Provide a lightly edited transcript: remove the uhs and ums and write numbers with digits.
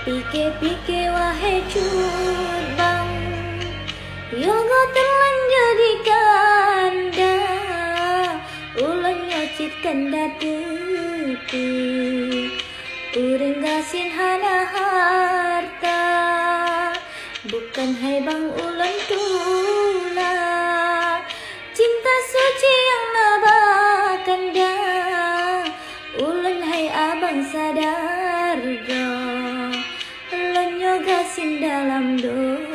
Pike-pike wahai cut bang, yoga terlanjur di kanda, ulun nyocit kanda tutu, urang gasin hana harta, bukan hai bang ulun tula, cinta suci yang nabakanda, ulun hai abang sadar ga, ulun nyogasin dalam doa.